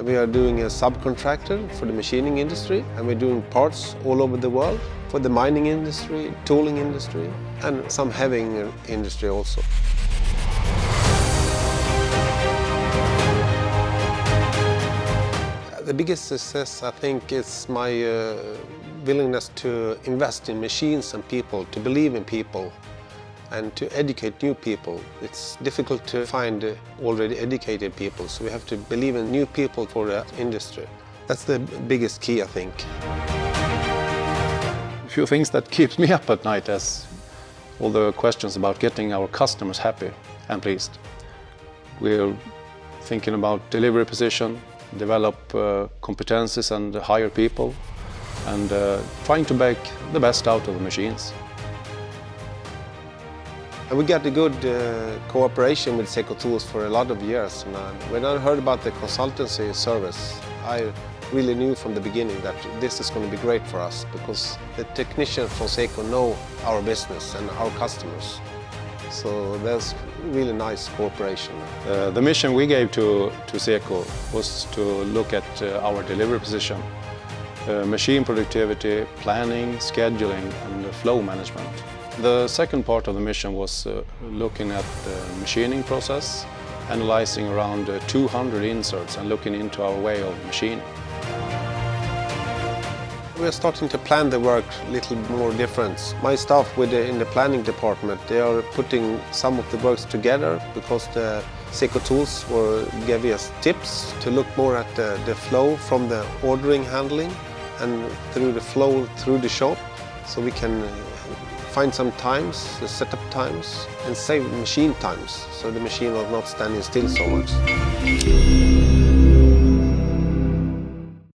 We are doing a subcontractor for the machining industry, and we're doing parts all over the world for the mining industry, tooling industry, and some heavy industry also. The biggest success, I think, is my willingness to invest in machines and people, to believe in people, and to educate new people. It's difficult to find already educated people, so we have to believe in new people for the industry. That's the biggest key, I think. A few things that keeps me up at night is all the questions about getting our customers happy and pleased. We're thinking about delivery precision, develop competencies and hire people, and trying to make the best out of the machines. And we got a good cooperation with SECO tools for a lot of years. And when I heard about the consultancy service, I really knew from the beginning that this is going to be great for us, because the technicians from SECO know our business and our customers. So there's really nice cooperation. The mission we gave to SECO was to look at our delivery precision, machine productivity, planning, scheduling, and flow management. The second part of the mission was looking at the machining process, analyzing around 200 inserts and looking into our way of machining. We are starting to plan the work a little more different. My staff in the planning department, they are putting some of the works together, because the SECO tools gave us tips to look more at the flow from the ordering handling and through the flow through the shop, so we can find some times, the setup times, and save machine times, so the machine was not standing still so much.